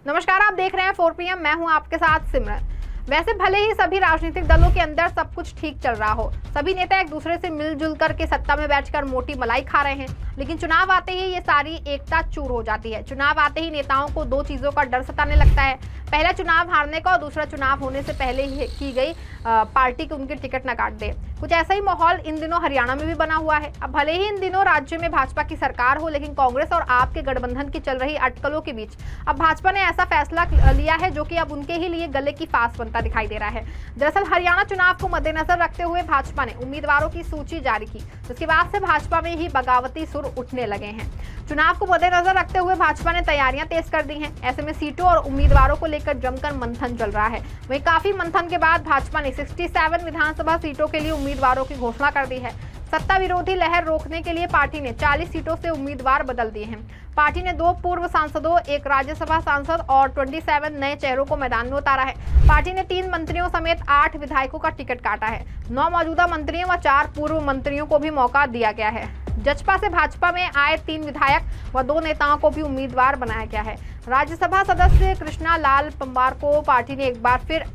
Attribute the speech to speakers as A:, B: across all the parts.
A: नमस्कार, आप देख रहे हैं 4 PM। मैं हूं आपके साथ सिमरन। वैसे भले ही सभी राजनीतिक दलों के अंदर सब कुछ ठीक चल रहा हो, सभी नेता एक दूसरे से मिलजुल करके सत्ता में बैठकर मोटी मलाई खा रहे हैं, लेकिन चुनाव आते ही ये सारी एकता चूर हो जाती है। चुनाव आते ही नेताओं को दो चीजों का डर सताने लगता है, पहला चुनाव हारने का और दूसरा चुनाव होने से पहले ही की गई पार्टी की उनकी टिकट न काट दे। कुछ ऐसा ही माहौल इन दिनों हरियाणा में भी बना हुआ है। अब भले ही इन दिनों राज्य में भाजपा की सरकार हो, लेकिन कांग्रेस और आप के गठबंधन की चल रही अटकलों के बीच अब भाजपा ने ऐसा फैसला लिया है जो कि अब उनके ही लिए गले की फांस बनता दिखाई दे रहा है। दरअसल हरियाणा चुनाव को मद्देनजर रखते हुए भाजपा ने उम्मीदवारों की सूची जारी की, जिसके बाद से भाजपा में ही बगावती सुर उठने लगे हैं। चुनाव को मद्देनजर रखते हुए भाजपा ने तैयारियां तेज कर दी हैं। ऐसे में सीटों और उम्मीदवारों को लेकर जमकर मंथन चल रहा है। वहीं काफी मंथन के बाद भाजपा ने 67 विधानसभा सीटों के लिए उम्मीदवारों की घोषणा कर दी है। सत्ता विरोधी लहर रोकने के लिए पार्टी ने 40 सीटों से उम्मीदवार बदल दिए हैं। पार्टी ने 2 पूर्व सांसदों, 1 राज्यसभा सांसद और 27 नए चेहरों को मैदान में उतारा है। पार्टी ने 3 मंत्रियों समेत 8 विधायकों का टिकट काटा है। 9 मौजूदा मंत्रियों व 4 पूर्व मंत्रियों को भी मौका दिया गया है। जजपा से भाजपा में आए 3 विधायक व 2 नेताओं को भी उम्मीदवार बनाया गया है। राज्यसभा सदस्य कृष्णा लाल पंवार को पार्टी ने एक बार फिर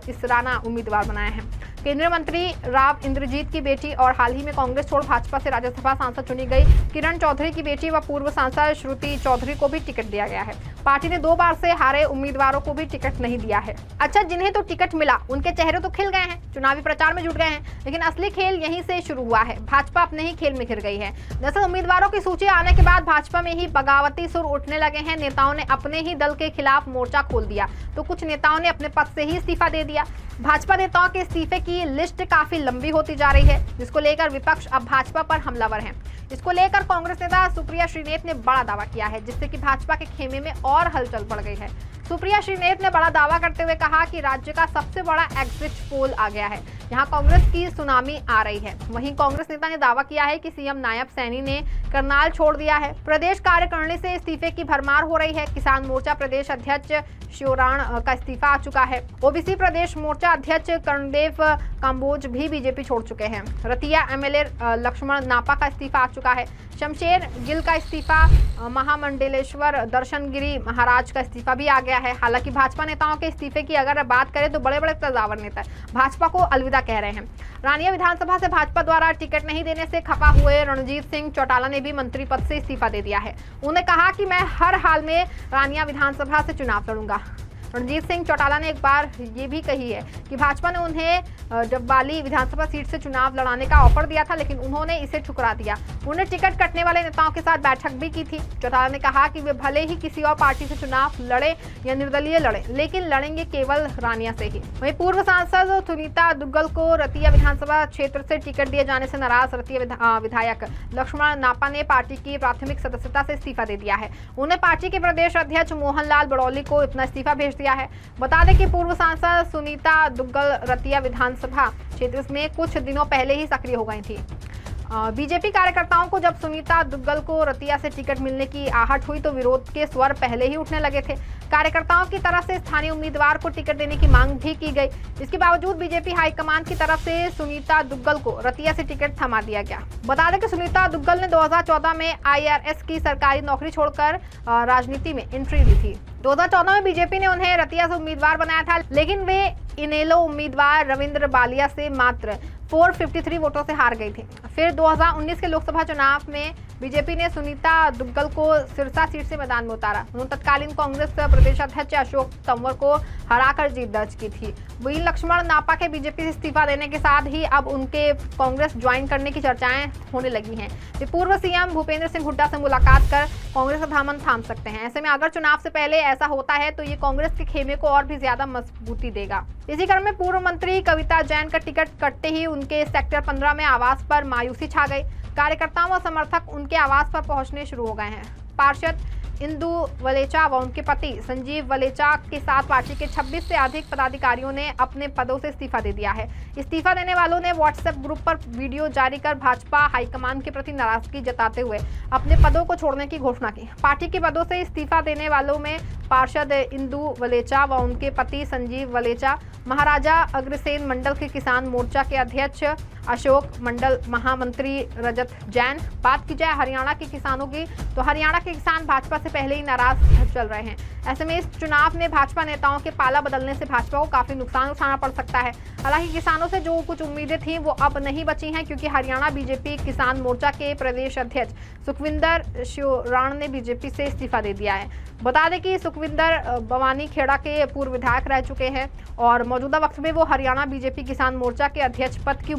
A: इसराना उम्मीदवार बनाया है। केंद्रीय मंत्री राव इंद्रजीत की बेटी और हाल ही में कांग्रेस छोड़ भाजपा से राज्यसभा सांसद चुनी गई किरण चौधरी की बेटी व पूर्व सांसद श्रुति चौधरी को भी टिकट दिया गया है। पार्टी ने 2 बार से हारे उम्मीदवारों को भी टिकट नहीं दिया है। अच्छा, जिन्हें तो टिकट मिला उनके चेहरे तो खिल गए हैं, चुनावी प्रचार में जुट गए हैं, लेकिन असली खेल यहीं से शुरू हुआ है। भाजपा अपने ही खेल में घिर गई है। दरअसल उम्मीदवारों की सूची आने के बाद भाजपा में ही बगावती सुर उठने लगे हैं। नेताओं ने अपने ही दल के खिलाफ मोर्चा खोल दिया, तो कुछ नेताओं ने अपने पद से ही इस्तीफा दे दिया। भाजपा नेताओं के इस्तीफे की लिस्ट काफी लंबी होती जा रही है, जिसको लेकर विपक्ष अब भाजपा पर हमलावर है। इसको लेकर कांग्रेस नेता सुप्रिया श्रीनेत ने बड़ा दावा किया है, जिससे कि भाजपा के खेमे में और हलचल बढ़ गई है। सुप्रिया श्रीनेत ने बड़ा दावा करते हुए कहा कि राज्य का सबसे बड़ा एग्जिट पोल आ गया है, यहाँ कांग्रेस की सुनामी आ रही है। वहीं कांग्रेस नेता ने दावा किया है कि सीएम नायब सैनी ने करनाल छोड़ दिया है। प्रदेश कार्यकारिणी से इस्तीफे की भरमार हो रही है। किसान मोर्चा प्रदेश अध्यक्ष शिवराण का इस्तीफा आ चुका है। ओबीसी प्रदेश मोर्चा अध्यक्ष कर्णदेव काम्बोज भी बीजेपी छोड़ चुके हैं। रतिया एमएलए लक्ष्मण नापा का इस्तीफा आ चुका है। शमशेर गिल का इस्तीफा, महामंडलेश्वर दर्शन गिरी महाराज का इस्तीफा भी आ गया है। हालांकि भाजपा नेताओं के इस्तीफे की अगर बात करें तो बड़े बड़े कद्दावर नेता भाजपा को अलविदा कह रहे हैं। रानिया विधानसभा से भाजपा द्वारा टिकट नहीं देने से खफा हुए रणजीत सिंह चौटाला ने भी मंत्री पद से इस्तीफा दे दिया है। उन्होंने कहा कि मैं हर हाल में रानिया विधानसभा से चुनाव लड़ूंगा। रणजीत सिंह चौटाला ने एक बार ये भी कही है कि भाजपा ने उन्हें डब्बाली विधानसभा सीट से चुनाव लड़ाने का ऑफर दिया था, लेकिन उन्होंने इसे ठुकरा दिया। उन्होंने टिकट कटने वाले नेताओं के साथ बैठक भी की थी। चौटाला ने कहा कि वे भले ही किसी और पार्टी से चुनाव लड़े या निर्दलीय लड़े, लेकिन लड़ेंगे केवल रानिया से ही। वहीं पूर्व सांसद सुनीता दुग्गल को रतिया विधानसभा क्षेत्र से टिकट दिए जाने से नाराज रतिया विधायक लक्ष्मण नापा ने पार्टी की प्राथमिक सदस्यता से इस्तीफा दे दिया है। उन्हें पार्टी के प्रदेश अध्यक्ष मोहनलाल बड़ौली को अपना इस्तीफा भेज दिया है। बता दें कि पूर्व सांसद सुनीता दुग्गल रतिया विधानसभा क्षेत्र में कुछ दिनों पहले ही सक्रिय हो गई थी। बीजेपी कार्यकर्ताओं को जब सुनीता दुग्गल को रतिया से टिकट मिलने की आहट हुई तो विरोध के स्वर पहले ही उठने लगे थे। कार्यकर्ताओं की तरफ से स्थानीय उम्मीदवार को टिकट देने की मांग भी की गई। इसके बावजूद बीजेपी हाईकमान की तरफ से सुनीता दुग्गल को रतिया से टिकट थमा दिया गया। बता दें कि सुनीता दुग्गल ने 2014 में IRS की सरकारी नौकरी छोड़कर राजनीति में एंट्री ली थी। 2014 में बीजेपी ने उन्हें रतिया से उम्मीदवार बनाया था, लेकिन वे इनेलो उम्मीदवार रविंद्र बालिया से मात्र 453 वोटों से हार गई थी। फिर 2019 के लोकसभा चुनाव में बीजेपी ने सुनीता दुग्गल को सिरसा सीट से मैदान में उतारा। उन्होंने तत्कालीन कांग्रेस प्रदेश अध्यक्ष अशोक तंवर को हराकर जीत दर्ज की थी। वहीं लक्ष्मण नापा के बीजेपी से इस्तीफा देने के साथ ही अब उनके कांग्रेस ज्वाइन करने की चर्चाएं होने लगी हैं। वे पूर्व सीएम भूपेंद्र सिंह हुड्डा से मुलाकात कर कांग्रेस का दामन थाम सकते हैं। ऐसे में अगर चुनाव से पहले ऐसा होता है तो ये कांग्रेस के खेमे को और भी ज्यादा मजबूती देगा। इसी क्रम में पूर्व मंत्री कविता जैन का टिकट कटते ही उनके सेक्टर 15 में आवास पर मायूसी छा गई। कार्यकर्ताओं व समर्थक उनके आवास पर पहुंचने शुरू हो गए हैं। पार्षद इंदु वलेचा व उनके पति संजीव वलेचा के साथ पार्टी के 26 से अधिक पदाधिकारियों ने अपने पदों से इस्तीफा दे दिया है। इस्तीफा देने वालों ने व्हाट्सएप ग्रुप पर वीडियो जारी कर भाजपा हाईकमान के प्रति नाराजगी जताते हुए अपने पदों को छोड़ने की घोषणा की। पार्टी के पदों से इस्तीफा देने वालों में पार्षद इंदु वलेचा व उनके पति संजीव वलेचा, महाराजा अग्रसेन मंडल के किसान मोर्चा के अध्यक्ष अशोक मंडल, महामंत्री रजत जैन। बात की जाए हरियाणा के किसानों की तो हरियाणा के किसान भाजपा से पहले ही नाराज चल रहे हैं। ऐसे में इस चुनाव में भाजपा नेताओं के पाला बदलने से भाजपा को काफी नुकसान उठाना पड़ सकता है। हालांकि किसानों से जो कुछ उम्मीदें थी वो अब नहीं बची हैं, क्योंकि हरियाणा बीजेपी किसान मोर्चा के प्रदेश अध्यक्ष सुखविंदर शिवराण ने बीजेपी से इस्तीफा दे दिया है। बता दें कि सुखविंदर बवानी खेड़ा के पूर्व विधायक रह चुके हैं और मौजूदा वक्त में वो हरियाणा बीजेपी किसान मोर्चा के अध्यक्ष पद की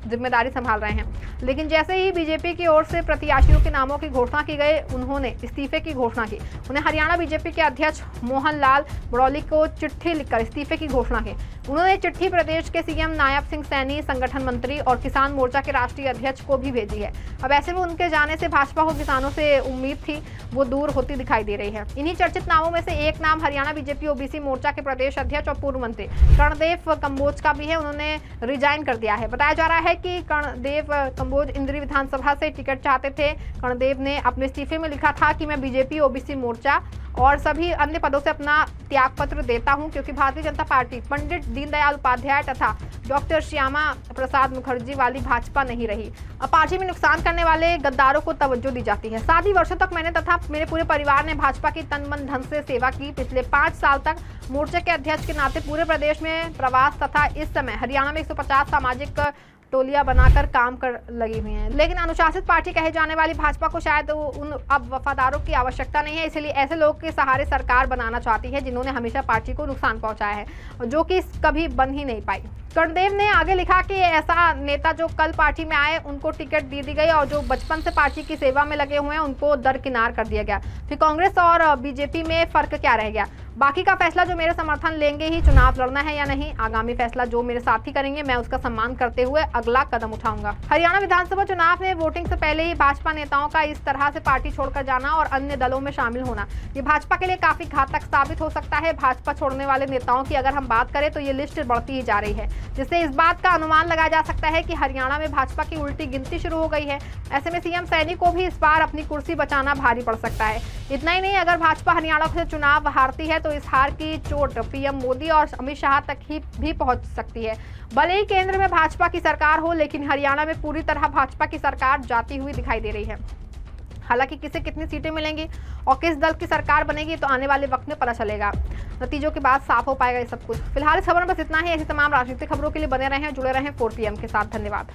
A: जिम्मेदारी संभाल रहे हैं। लेकिन जैसे ही बीजेपी की ओर से प्रत्याशियों के नामों की घोषणा की गई, उन्होंने इस्तीफे की घोषणा की। उन्हें हरियाणा बीजेपी के अध्यक्ष मोहन लाल बड़ौली को चिट्ठी लिखकर इस्तीफे की घोषणा की। उन्होंने चिट्ठी प्रदेश के सीएम नायब सिंह सैनी, संगठन मंत्री और किसान मोर्चा के राष्ट्रीय अध्यक्ष को भी भेजी है। अब ऐसे में उनके जाने से भाजपा को किसानों से उम्मीद थी वो दूर होती दिखाई दे रही है। इन्हीं चर्चित नामों में से एक नाम हरियाणा बीजेपी ओबीसी मोर्चा के प्रदेश अध्यक्ष और पूर्व मंत्री कर्णदेव कंबोज का भी है। उन्होंने रिजाइन कर दिया है। बताया जा रहा है कि कर्णदेव कंबोज इंद्री विधानसभा से टिकट चाहते थे। कर्णदेव ने अपने इस्तीफे में लिखा था कि मैं बीजेपी ओबीसी मोर्चा और सभी अन्य पदों से अपना त्यागपत्र देता हूं, क्योंकि भारतीय जनता पार्टी पंडित दीनदयाल उपाध्याय तथा डॉक्टर श्यामा प्रसाद मुखर्जी वाली भाजपा नहीं रही। अब पार्टी में नुकसान करने वाले गद्दारों को तवज्जो दी जाती है। 7 वर्षों तक मैंने तथा मेरे पूरे परिवार ने भाजपा की तन मन धन से सेवा की। पिछले 5 साल तक मोर्चे के अध्यक्ष के नाते पूरे प्रदेश में प्रवास तथा इस समय हरियाणा में 150 सामाजिक टोलियां बनाकर काम कर लगी हुई हैं। लेकिन अनुशासित पार्टी कहे जाने वाली भाजपा को शायद उन अब वफादारों की आवश्यकता नहीं है, इसलिए ऐसे लोग के सहारे सरकार बनाना चाहती है जिन्होंने हमेशा पार्टी को नुकसान पहुंचाया है, जो कि कभी बन ही नहीं पाई। कर्णदेव ने आगे लिखा कि ऐसा नेता जो कल पार्टी में आए उनको टिकट दी गई और जो बचपन से पार्टी की सेवा में लगे हुए हैं उनको दरकिनार कर दिया गया। फिर कांग्रेस और बीजेपी में फर्क क्या रह गया? बाकी का फैसला जो मेरे समर्थन लेंगे ही, चुनाव लड़ना है या नहीं, आगामी फैसला जो मेरे साथी करेंगे मैं उसका सम्मान करते हुए अगला कदम उठाऊंगा। हरियाणा विधानसभा चुनाव में वोटिंग से पहले ही भाजपा नेताओं का इस तरह से पार्टी छोड़कर जाना और अन्य दलों में शामिल होना, ये भाजपा के लिए काफी घातक साबित हो सकता है। भाजपा छोड़ने वाले नेताओं की अगर हम बात करें तो ये लिस्ट बढ़ती ही जा रही है, जिससे इस बात का अनुमान लगाया जा सकता है कि हरियाणा में भाजपा की उल्टी गिनती शुरू हो गई है। ऐसे में सीएम सैनी को भी इस बार अपनी कुर्सी बचाना भारी पड़ सकता है। इतना ही नहीं, अगर भाजपा हरियाणा से चुनाव हारती है तो इस हार की चोट पीएम मोदी और अमित शाह तक ही भी पहुंच सकती है। भले ही केंद्र में भाजपा की सरकार हो, लेकिन हरियाणा में पूरी तरह भाजपा की सरकार जाती हुई दिखाई दे रही है। हालांकि किसे कितनी सीटें मिलेंगी और किस दल की सरकार बनेगी तो आने वाले वक्त में पता चलेगा। नतीजों के बाद साफ हो पाएगा ये सब कुछ। फिलहाल इस खबर में बस इतना ही। ऐसी तमाम राजनीतिक खबरों के लिए बने रहें, जुड़े रहें 4 PM के साथ। धन्यवाद।